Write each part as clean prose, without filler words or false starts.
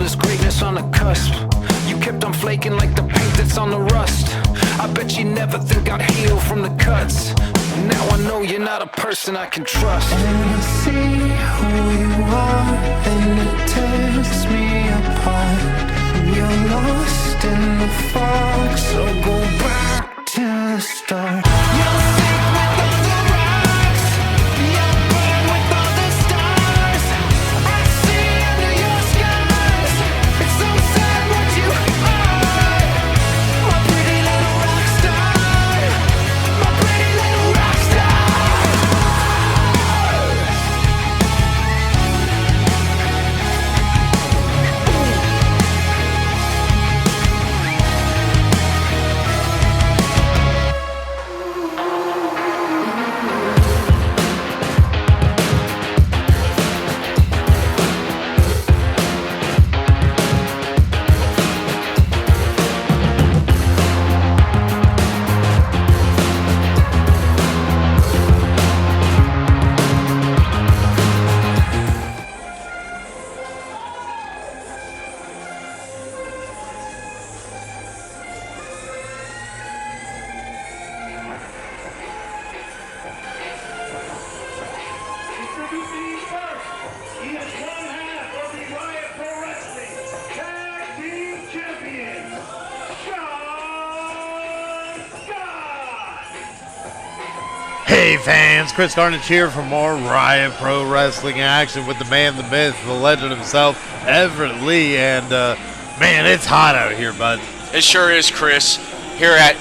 there's greatness on the cusp. You kept on flaking like the paint that's on the rust. I bet you never think I'd heal from the cuts. Now I know you're not a person I can trust. And I see who you are, and it tears me apart. You're lost in the fog, so go back to the start. You're sick with all the rocks, you're burned with all the stars. I see under your skies, it's so sad what you are. My pretty little rock star, my pretty little rock star. Introducing first, he is one half of the Riot Pro Wrestling Tag Team Champions, Sean Scott! Hey fans, Chris Carnage here for more Riot Pro Wrestling action with the man, the myth, the legend himself, Everett Lee, and man, it's hot out here, bud. It sure is, Chris. Here at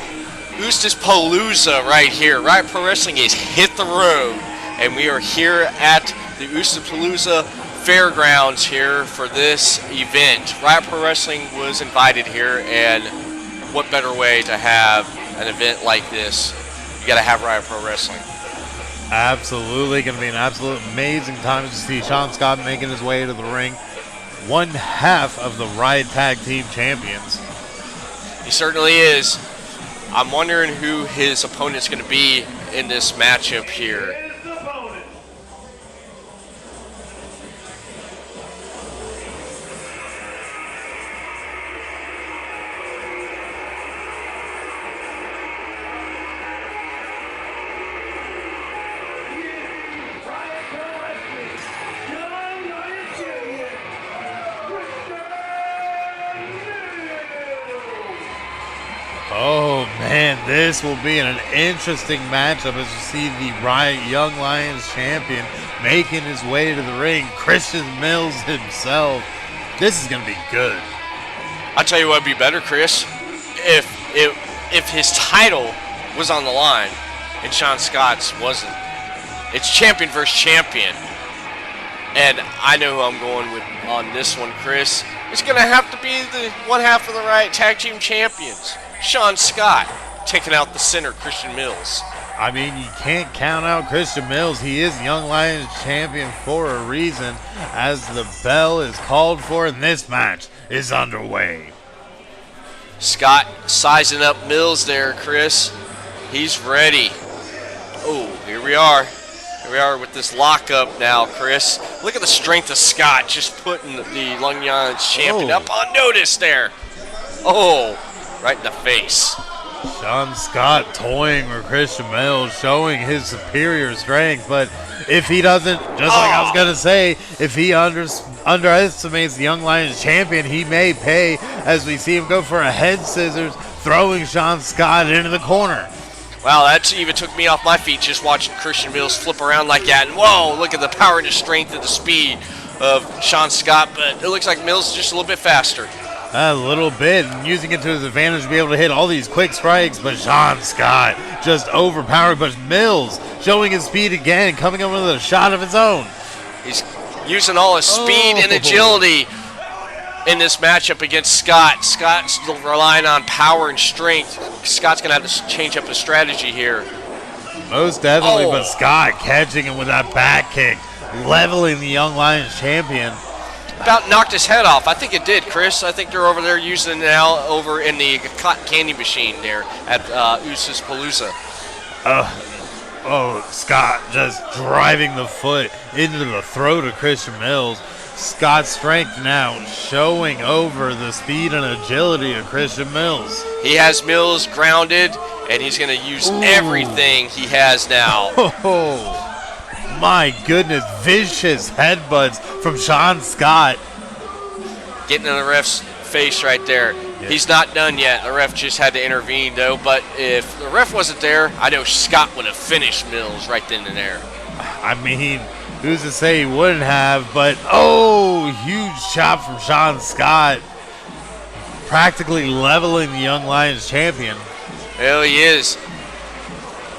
Eustis Palooza right here. Riot Pro Wrestling has hit the road, and we are here at the Eustis Palooza Fairgrounds here for this event. Riot Pro Wrestling was invited here, and what better way to have an event like this? You got to have Riot Pro Wrestling. Absolutely, going to be an absolute amazing time to see Sean Scott making his way to the ring. One half of the Riot Tag Team Champions. He certainly is. I'm wondering who his opponent's going to be in this matchup here. His opponent. Riot Pro Wrestling, Young Lion Champion, Oh man, this will be an interesting matchup as you see the Riot Young Lions champion making his way to the ring, Christian Mills himself. This is going to be good. I'll tell you what would be better, Chris, if his title was on the line and Sean Scott's wasn't. It's champion versus champion. And I know who I'm going with on this one, Chris. It's going to have to be the one half of the Riot Tag Team Champions. Sean Scott taking out the center, Christian Mills. I mean, you can't count out Christian Mills. He is Young Lions champion for a reason, as the bell is called for and this match is underway. Scott sizing up Mills there, Chris. He's ready. Oh, here we are. Here we are with this lockup now, Chris. Look at the strength of Scott just putting the Young Lions champion up on notice there. Oh, right in the face. Sean Scott toying with Christian Mills, showing his superior strength, but if he doesn't, just like I was going to say, if he underestimates the Young Lions champion, he may pay, as we see him go for a head scissors, throwing Sean Scott into the corner. Wow, that even took me off my feet just watching Christian Mills flip around like that. And whoa, look at the power and the strength and the speed of Sean Scott, but it looks like Mills is just a little bit faster. A little bit, and using it to his advantage to be able to hit all these quick strikes, but Sean Scott just overpowered. But Mills showing his speed again, coming up with a shot of his own. He's using all his speed and agility in this matchup against Scott. Scott's relying on power and strength. Scott's going to have to change up his strategy here. Most definitely, but Scott catching him with that back kick, leveling the Young Lions champion. About knocked his head off. I think it did, Chris. I think they're over there using it now over in the cotton candy machine there at Eustis Palooza. Oh, Scott just driving the foot into the throat of Christian Mills. Scott's strength now showing over the speed and agility of Christian Mills. He has Mills grounded, and he's going to use everything he has now. Oh, my goodness. Vicious headbutts from Sean Scott. Getting in the ref's face right there. Yeah. He's not done yet. The ref just had to intervene, though. But if the ref wasn't there, I know Scott would have finished Mills right then and there. I mean, who's to say he wouldn't have? But, oh, huge chop from Sean Scott. Practically leveling the Young Lions champion. Well, he is.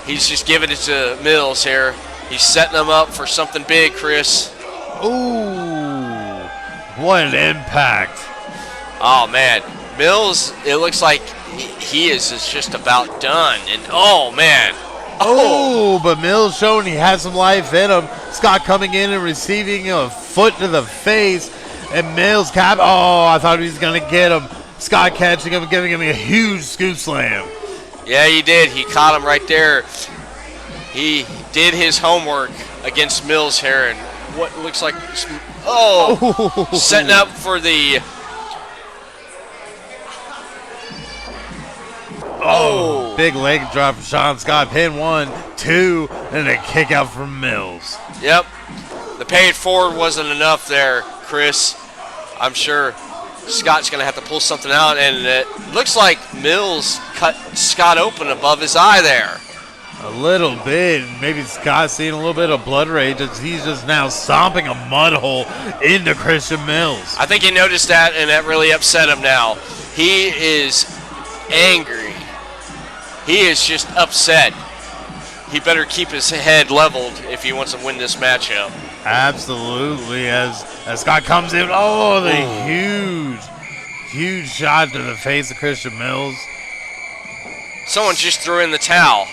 He's just giving it to Mills here. He's setting him up for something big, Chris. Ooh, what an impact. Oh, man. Mills, it looks like he is just about done. And, oh, man. Oh, but Mills showing he has some life in him. Scott coming in and receiving a foot to the face. And Mills cap. Oh, I thought he was going to get him. Scott catching him and giving him a huge scoop slam. Yeah, he did. He caught him right there. He did his homework against Mills here. And what looks like, setting up for the... Oh, big leg drop from Sean Scott. Pin 1, 2, and a kick out from Mills. Yep. The pay it forward wasn't enough there, Chris. I'm sure Scott's going to have to pull something out, and it looks like Mills cut Scott open above his eye there. A little bit. Maybe Scott's seeing a little bit of blood rage as he's just now stomping a mud hole into Christian Mills. I think he noticed that, and that really upset him now. He is angry. He is just upset. He better keep his head leveled if he wants to win this matchup. Absolutely. As Scott comes in, the huge shot to the face of Christian Mills. Someone just threw in the towel.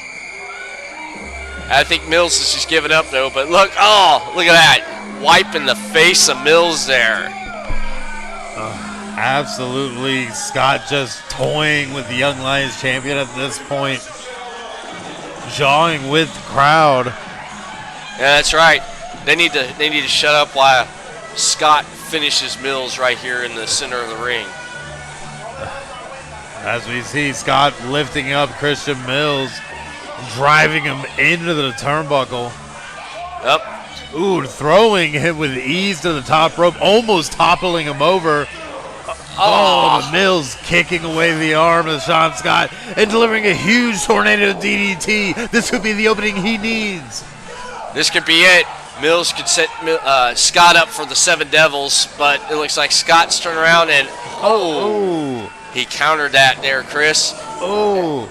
I think Mills is just giving up, though. But look at that. Wiping the face of Mills there. Absolutely. Scott just toying with the Young Lions champion at this point. Jawing with the crowd. Yeah, that's right. They need to shut up while Scott finishes Mills right here in the center of the ring. As we see Scott lifting up Christian Mills, driving him into the turnbuckle. Yep. Ooh, throwing him with ease to the top rope, almost toppling him over. Oh, Mills kicking away the arm of Sean Scott and delivering a huge tornado DDT. This could be the opening he needs. This could be it. Mills could set Scott up for the Seven Devils, but it looks like Scott's turned around and he countered that there, Chris. Oh,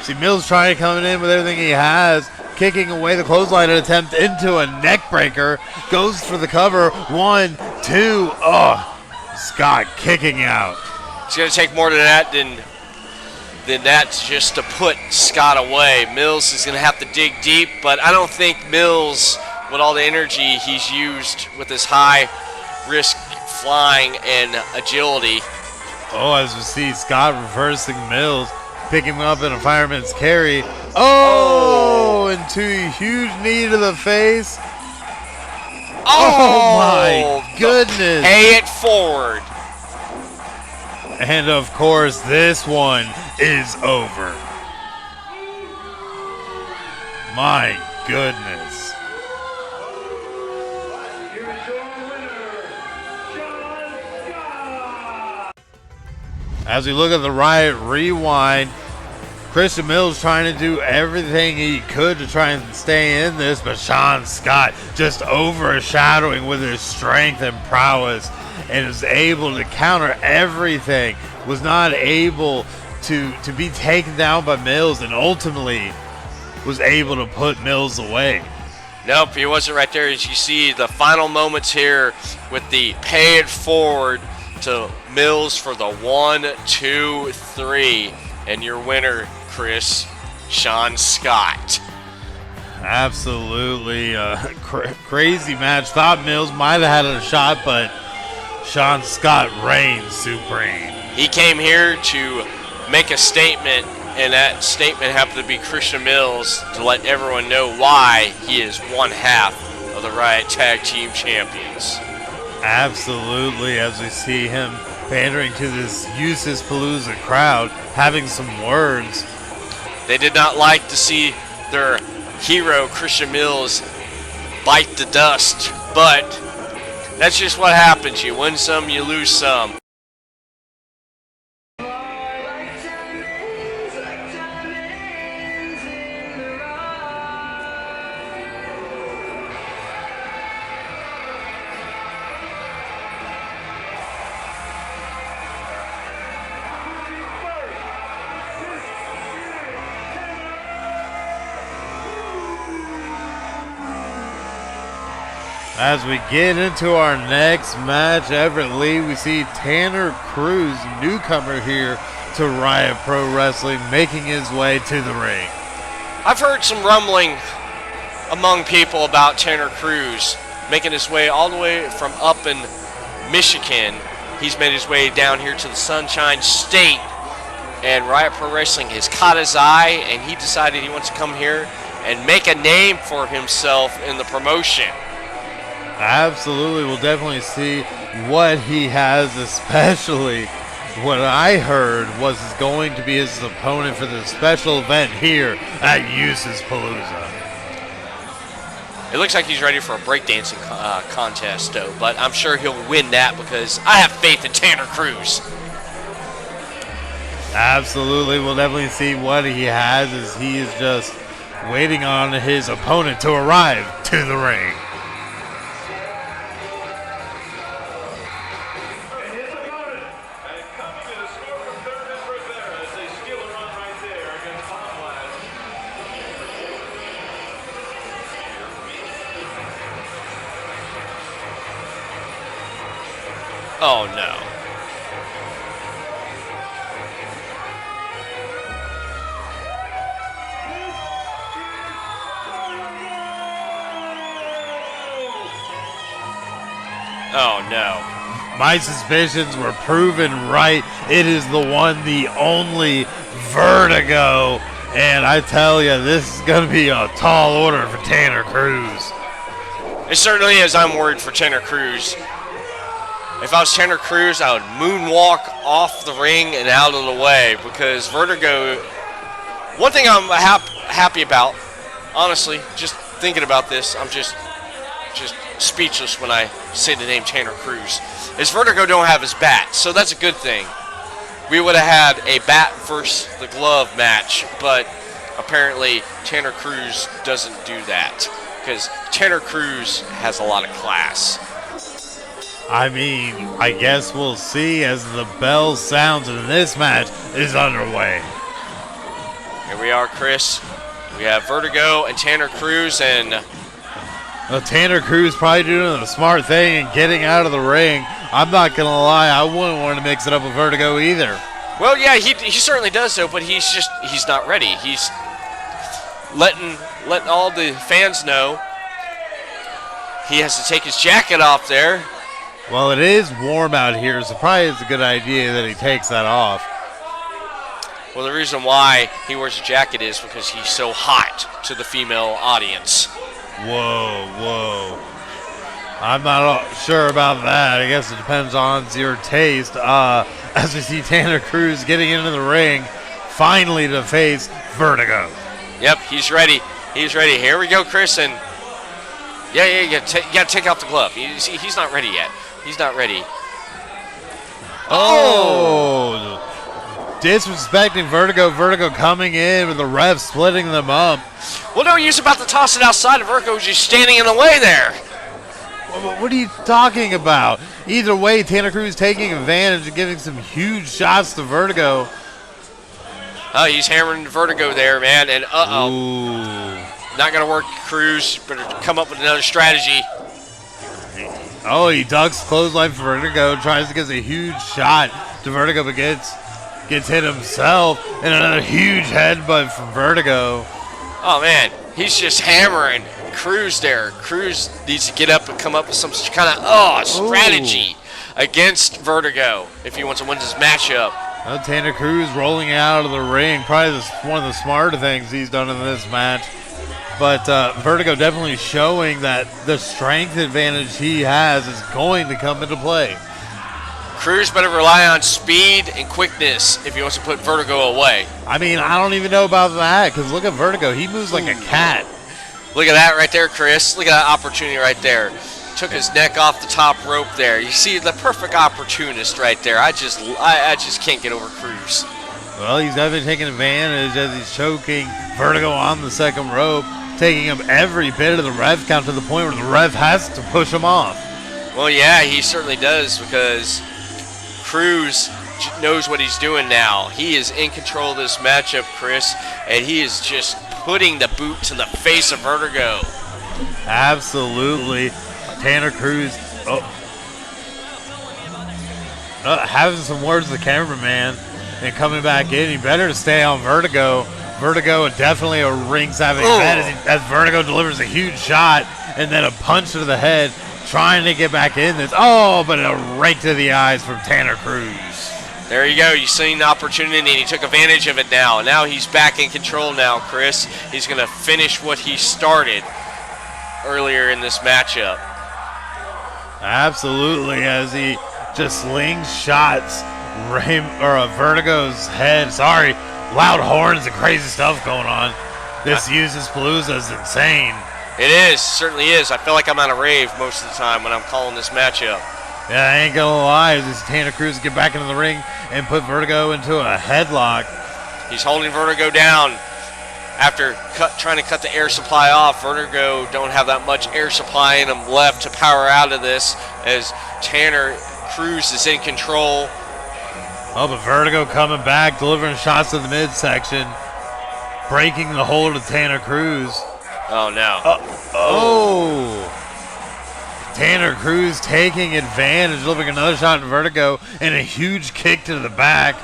see Mills trying to come in with everything he has, kicking away the clothesline attempt into a neck breaker. Goes for the cover. 1, 2. Scott kicking out. It's going to take more than that than that just to put Scott away. Mills is going to have to dig deep, but I don't think Mills, with all the energy he's used with his high risk flying and agility. Oh, as we see Scott reversing Mills, picking him up in a fireman's carry. Oh, into a huge knee to the face. Oh my goodness. Pay it forward. And of course, this one is over. My goodness. Here's your winner, Sean Scott. As we look at the Riot Rewind, Christian Mills trying to do everything he could to try and stay in this, but Sean Scott just overshadowing with his strength and prowess and is able to counter everything. Was not able to be taken down by Mills and ultimately was able to put Mills away. Nope, he wasn't right there. As you see the final moments here with the pay it forward to Mills for the 1, 2, 3. And your winner, Chris, Sean Scott. Absolutely crazy match. Thought Mills might have had a shot, but Sean Scott reigns supreme. He came here to make a statement and that statement happened to be Christian Mills to let everyone know why he is one half of the Riot Tag Team Champions. Absolutely, as we see him pandering to this Eustis Palooza crowd, having some words. They did not like to see their hero, Christian Mills, bite the dust, but that's just what happens. You win some, you lose some. As we get into our next match, Everett Lee, we see Tanner Cruz, newcomer here to Riot Pro Wrestling, making his way to the ring. I've heard some rumbling among people about Tanner Cruz making his way all the way from up in Michigan. He's made his way down here to the Sunshine State, and Riot Pro Wrestling has caught his eye, and he decided he wants to come here and make a name for himself in the promotion. Absolutely, we'll definitely see what he has, especially what I heard was going to be his opponent for the special event here at Eustis Palooza. It looks like he's ready for a breakdancing contest, though, but I'm sure he'll win that because I have faith in Tanner Cruz. Absolutely, we'll definitely see what he has as he is just waiting on his opponent to arrive to the ring. Oh no. Oh no. My suspicions were proven right. It is the one, the only Vertigo. And I tell you, this is going to be a tall order for Tanner Cruz. It certainly is. I'm worried for Tanner Cruz. If I was Tanner Cruz, I would moonwalk off the ring and out of the way because Vertigo. One thing I'm happy about, honestly, just thinking about this, I'm just speechless when I say the name Tanner Cruz. Is Vertigo don't have his bat, so that's a good thing. We would have had a bat versus the glove match, but apparently Tanner Cruz doesn't do that because Tanner Cruz has a lot of class. I mean, I guess we'll see as the bell sounds and this match is underway. Here we are, Chris. We have Vertigo and Tanner Cruz, and Tanner Cruz probably doing the smart thing and getting out of the ring. I'm not going to lie, I wouldn't want to mix it up with Vertigo either. well, yeah, he certainly does so, but he's not ready. He's letting all the fans know he has to take his jacket off there. Well, it is warm out here, so probably it's a good idea that he takes that off. Well, the reason why he wears a jacket is because he's so hot to the female audience. Whoa. I'm not sure about that. I guess it depends on your taste. As we see Tanner Cruz getting into the ring, finally to face Vertigo. Yep, he's ready. He's ready. Here we go, Chris. And yeah, you got to take off the glove. He's not ready yet. He's not ready. Oh! Disrespecting Vertigo. Vertigo coming in with the ref splitting them up. Well, no, he was about to toss it outside, and Vertigo was just standing in the way there. What are you talking about? Either way, Tanner Cruz taking advantage and giving some huge shots to Vertigo. Oh, he's hammering Vertigo there, man, and Ooh. not going to work, Cruz. Better come up with another strategy. Oh, he ducks clothesline for Vertigo, tries to get a huge shot to Vertigo, but gets hit himself, and another huge headbutt from Vertigo. Oh, man, he's just hammering Cruz there. Cruz needs to get up and come up with some kind of strategy against Vertigo if he wants to win this matchup. Tanner Cruz rolling out of the ring. Probably one of the smarter things he's done in this match. But Vertigo definitely showing that the strength advantage he has is going to come into play. Cruz better rely on speed and quickness if he wants to put Vertigo away. I mean, I don't even know about that because look at Vertigo. He moves like a cat. Look at that right there, Chris. Look at that opportunity right there. Took his neck off the top rope there. You see the perfect opportunist right there. I just can't get over Cruz. Well, he's definitely taking advantage as he's choking Vertigo on the second rope, taking him every bit of the ref count to the point where the ref has to push him off. Well, yeah, he certainly does because Cruz knows what he's doing now. He is in control of this matchup, Chris, and he is just putting the boot to the face of Vertigo. Absolutely. Tanner Cruz having some words with the cameraman and coming back in. He better to stay on Vertigo. Vertigo definitely a ringside advantage as Vertigo delivers a huge shot and then a punch to the head, trying to get back in this. Oh, but a rake to the eyes from Tanner Cruz. There you go. You've seen the opportunity, and he took advantage of it now. Now he's back in control now, Chris. He's going to finish what he started earlier in this matchup. Absolutely, as he just slingshots Vertigo's head. Sorry, loud horns and crazy stuff going on. This Eustis Palooza is insane. It is, certainly is. I feel like I'm on a rave most of the time when I'm calling this matchup. Yeah, I ain't gonna lie. As Tanner Cruz get back into the ring and put Vertigo into a headlock. He's holding Vertigo down. After trying to cut the air supply off, Vertigo don't have that much air supply in him left to power out of this as Tanner Cruz is in control. Oh, but Vertigo coming back, delivering shots to the midsection, breaking the hold of Tanner Cruz. Oh, no. Tanner Cruz taking advantage, delivering another shot to Vertigo, and a huge kick to the back.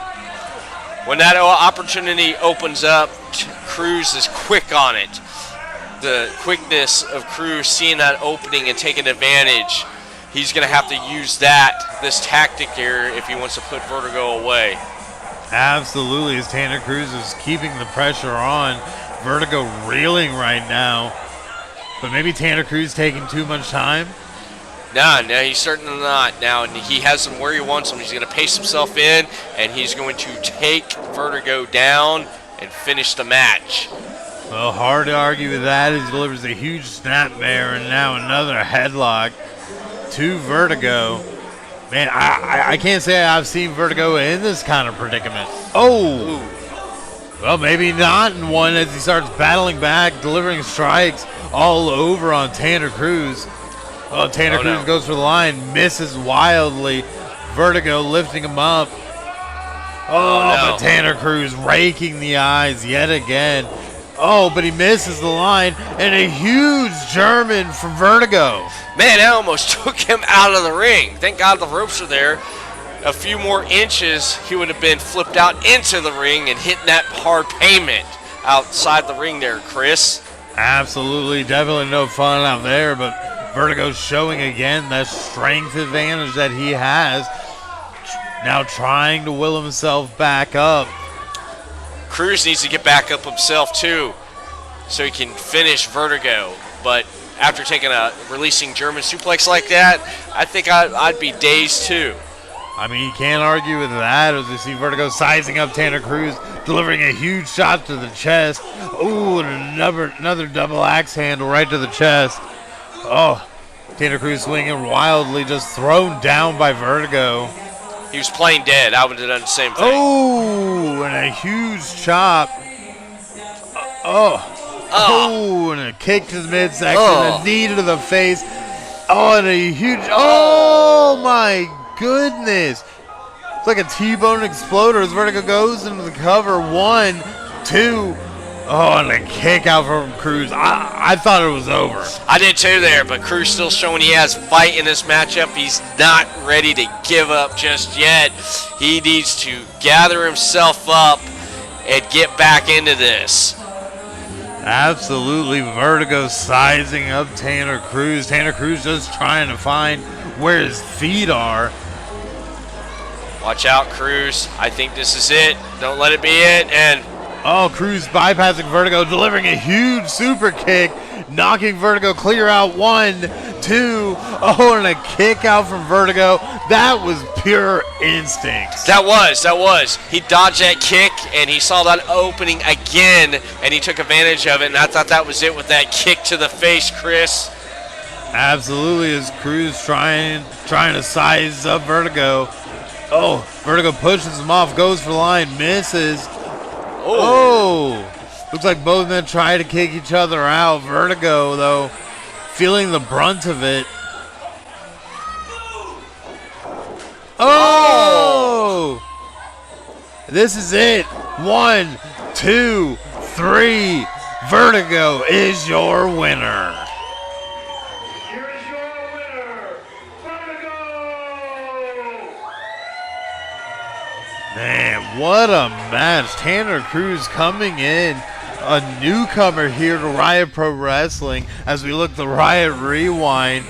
When that opportunity opens up, Cruz is quick on it. The quickness of Cruz seeing that opening and taking advantage, he's going to have to use this tactic here if he wants to put Vertigo away. Absolutely, as Tanner Cruz is keeping the pressure on. Vertigo reeling right now. But maybe Tanner Cruz taking too much time? No, he's certainly not. Now, he has him where he wants him. He's going to pace himself in, and he's going to take Vertigo down and finish the match. Well, hard to argue with that. He delivers a huge snapmare and now another headlock to Vertigo. Man, I can't say I've seen Vertigo in this kind of predicament. Oh! Well, maybe not in one as he starts battling back, delivering strikes all over on Tanner Cruz. Oh, Tanner Cruz goes for the line, misses wildly. Vertigo lifting him up. But Tanner Cruz raking the eyes yet again. Oh, but he misses the line, and a huge German from Vertigo. Man, that almost took him out of the ring. Thank God the ropes are there. A few more inches, he would have been flipped out into the ring and hitting that hard pavement outside the ring there, Chris. Absolutely, definitely no fun out there, but Vertigo's showing again that strength advantage that he has. Now trying to will himself back up. Cruz needs to get back up himself too so he can finish Vertigo. But after taking a releasing German suplex like that, I think I'd be dazed too. I mean, you can't argue with that as we see Vertigo sizing up Tanner Cruz, delivering a huge shot to the chest. Ooh, and another double axe handle right to the chest. Oh, Tanner Cruz swinging wildly, just thrown down by Vertigo. He was playing dead. I would have done the same thing. Oh, and a huge chop. Oh, and a kick to the midsection, a knee to the face. Oh, and a huge, oh my goodness. It's like a T-bone exploder as Vertigo goes into the cover. 1, 2. Oh, and a kick out from Cruz. I thought it was over. I did too there, but Cruz still showing he has fight in this matchup. He's not ready to give up just yet. He needs to gather himself up and get back into this. Absolutely, Vertigo sizing up Tanner Cruz. Tanner Cruz just trying to find where his feet are. Watch out, Cruz. I think this is it. Don't let it be it. And oh, Cruz bypassing Vertigo, delivering a huge super kick, knocking Vertigo clear out. 1, 2. Oh, and a kick out from Vertigo. That was pure instinct. that was. He dodged that kick, and he saw that opening again, and he took advantage of it, and I thought that was it with that kick to the face, Chris. Absolutely, as Cruz trying to size up Vertigo. Oh, Vertigo pushes him off, goes for the line, misses. Oh, looks like both men try to kick each other out. Vertigo, though, feeling the brunt of it. Oh! This is it. 1, 2, 3. Vertigo is your winner. Here is your winner, Vertigo! Man, what a match. Tanner Cruz coming in, a newcomer here to Riot Pro Wrestling, as we look the Riot Rewind,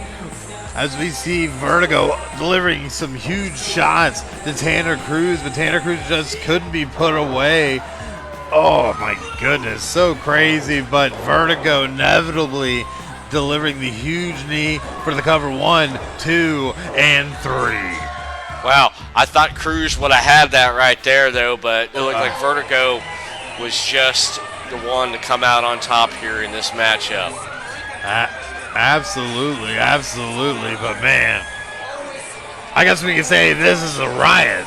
as we see Vertigo delivering some huge shots to Tanner Cruz, but Tanner Cruz just couldn't be put away. Oh my goodness, so crazy, but Vertigo inevitably delivering the huge knee for the cover. 1, 2, and 3. Wow, I thought Cruz would have had that right there, though, but it looked like Vertigo was just the one to come out on top here in this matchup. Absolutely, but man, I guess we can say this is a riot.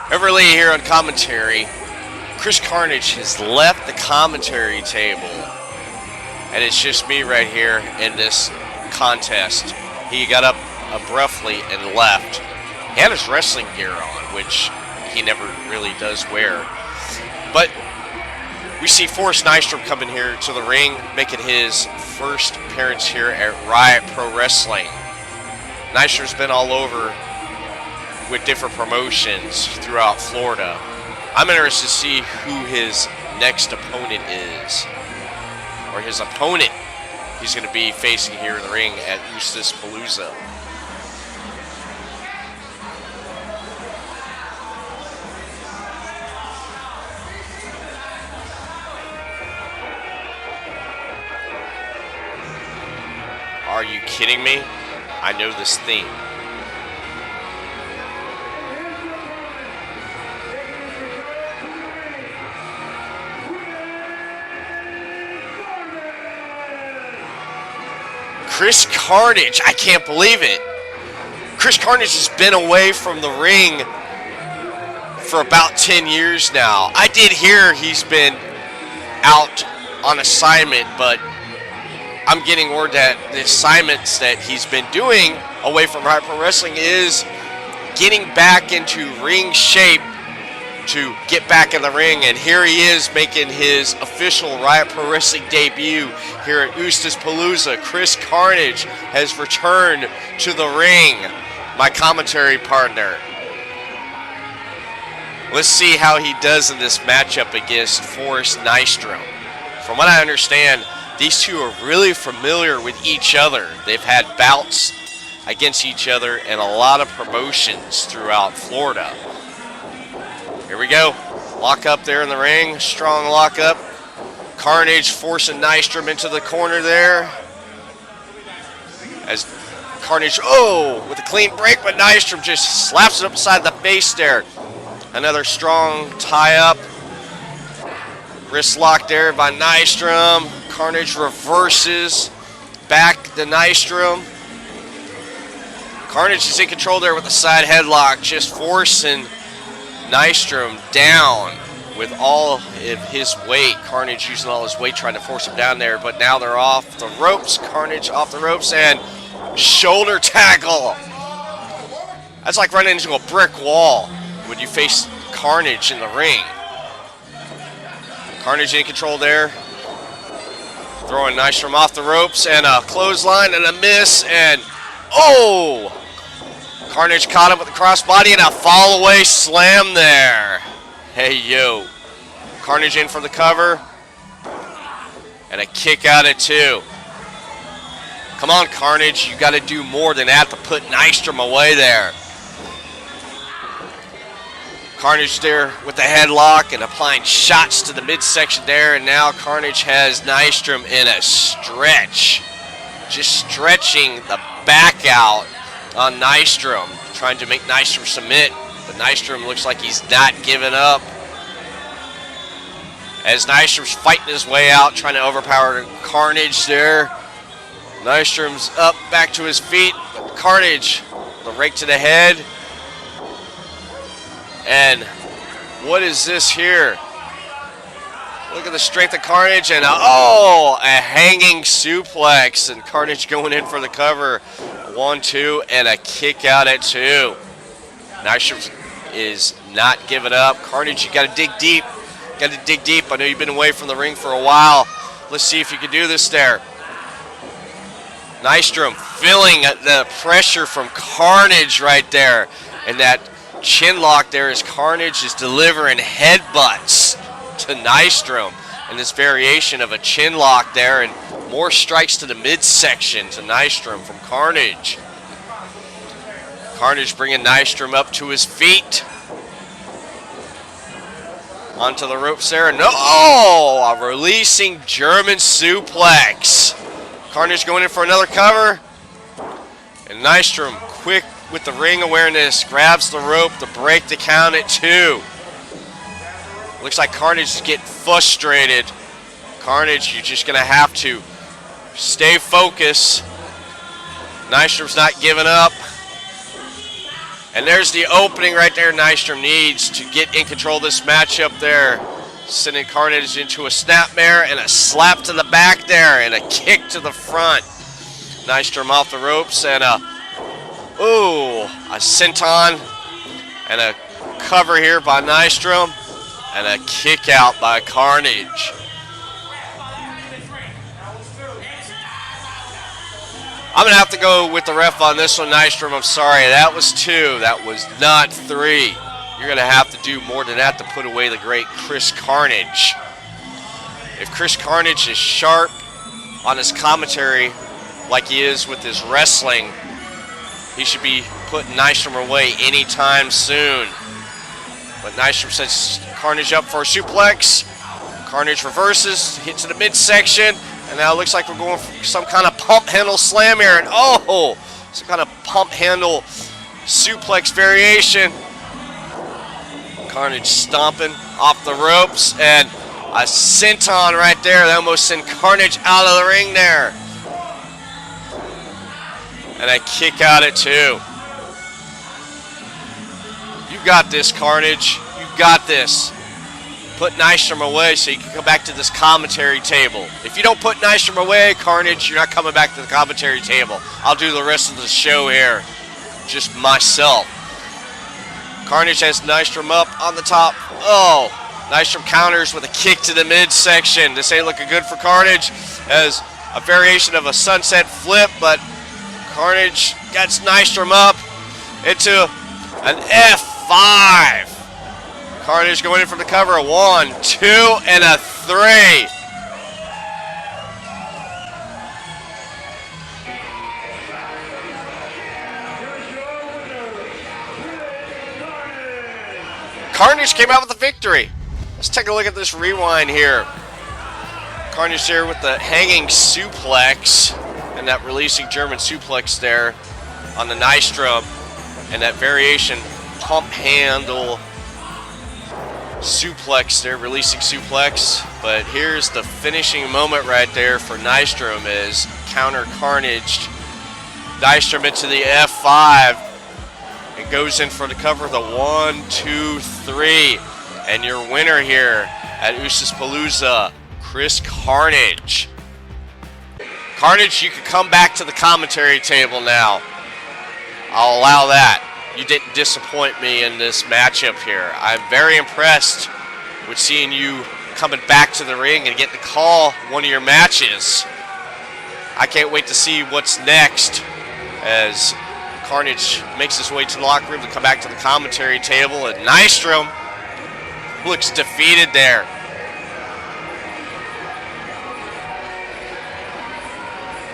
Everett Lee here on commentary. Chris Carnage has left the commentary table, and it's just me right here in this contest. He got up abruptly and left. He had his wrestling gear on, which he never really does wear. But we see Forrest Nystrom coming here to the ring, making his first appearance here at Riot Pro Wrestling. Nystrom's been all over with different promotions throughout Florida. I'm interested to see who his next opponent is, or his opponent he's going to be facing here in the ring at Eustis Palooza. Are you kidding me? I know this theme. Chris Carnage, I can't believe it. Chris Carnage has been away from the ring for about 10 years now. I did hear he's been out on assignment, but I'm getting word that the assignments that he's been doing away from Riot Pro Wrestling is getting back into ring shape to get back in the ring, and here he is making his official Riot Pro Wrestling debut here at Eustis Palooza. Chris Carnage has returned to the ring, my commentary partner. Let's see how he does in this matchup against Forrest Nystrom. From what I understand, these two are really familiar with each other. They've had bouts against each other and a lot of promotions throughout Florida. Here we go. Lock up there in the ring. Strong lock up. Carnage forcing Nystrom into the corner there. As Carnage, with a clean break, but Nystrom just slaps it upside the face there. Another strong tie up. Wrist lock there by Nystrom. Carnage reverses back to Nystrom. Carnage is in control there with the side headlock, just forcing Nystrom down with all of his weight. Carnage using all his weight trying to force him down there, but now they're off the ropes. Carnage off the ropes and shoulder tackle. That's like running into a brick wall when you face Carnage in the ring. Carnage in control there. Throwing Nystrom off the ropes and a clothesline and a miss and oh! Carnage caught him with the crossbody and a fall away slam there. Hey yo. Carnage in for the cover. And a kick out at 2. Come on, Carnage. You got to do more than that to put Nystrom away there. Carnage there with the headlock and applying shots to the midsection there. And now Carnage has Nystrom in a stretch. Just stretching the back out on Nystrom. Trying to make Nystrom submit. But Nystrom looks like he's not giving up. As Nystrom's fighting his way out, trying to overpower Carnage there. Nystrom's up, back to his feet. Carnage, the rake to the head. And what is this here? Look at the strength of Carnage and a hanging suplex. And Carnage going in for the cover. 1-2 and a kick out at 2. Nystrom is not giving up. Carnage, you got to dig deep. Got to dig deep. I know you've been away from the ring for a while. Let's see if you can do this there. Nystrom feeling the pressure from Carnage right there. And that chin lock there as Carnage is delivering headbutts to Nystrom. And this variation of a chin lock there and more strikes to the midsection to Nystrom from Carnage. Carnage bringing Nystrom up to his feet. Onto the ropes there. No! Oh! A releasing German suplex. Carnage going in for another cover. And Nystrom, quick with the ring awareness, grabs the rope to break the count at 2. Looks like Carnage is getting frustrated. Carnage, you're just going to have to stay focused. Nystrom's not giving up. And there's the opening right there Nystrom needs to get in control of this matchup there. Sending Carnage into a snapmare and a slap to the back there and a kick to the front. Nystrom off the ropes and a senton and a cover here by Nystrom and a kick out by Carnage. I'm going to have to go with the ref on this one, Nystrom. I'm sorry. That was 2. That was not 3. You're going to have to do more than that to put away the great Chris Carnage. If Chris Carnage is sharp on his commentary like he is with his wrestling, he should be putting Nystrom away anytime soon. But Nystrom sets Carnage up for a suplex. Carnage reverses, hits to the midsection. And now it looks like we're going for some kind of pump handle slam here. And some kind of pump handle suplex variation. Carnage stomping off the ropes. And a senton right there. That almost sent Carnage out of the ring there. And a kick out at 2. You got this, Carnage. You got this. Put Nystrom away so you can come back to this commentary table. If you don't put Nystrom away, Carnage, you're not coming back to the commentary table. I'll do the rest of the show here, just myself. Carnage has Nystrom up on the top. Oh, Nystrom counters with a kick to the midsection. This ain't looking good for Carnage as a variation of a sunset flip, but Carnage gets Nystrom up into an F5. Carnage going in for the cover. 1, 2, and a 3. Carnage came out with the victory. Let's take a look at this rewind here. Carnage there with the hanging suplex and that releasing German suplex there on the Nystrom and that variation pump handle suplex there, releasing suplex. But here's the finishing moment right there for Nystrom as counter Carnage. Nystrom into the F5 and goes in for the cover of the 1, 2, 3. And your winner here at Eustis Palooza, Chris Carnage. Carnage, you can come back to the commentary table now. I'll allow that. you didn't disappoint me in this matchup here. I'm very impressed with seeing you coming back to the ring and getting to call one of your matches. I can't wait to see what's next as Carnage makes his way to the locker room to come back to the commentary table, and Nystrom looks defeated there.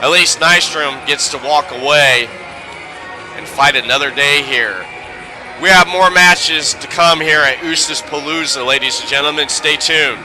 At least Nystrom gets to walk away and fight another day here. We have more matches to come here at Eustis Palooza, ladies and gentlemen. Stay tuned.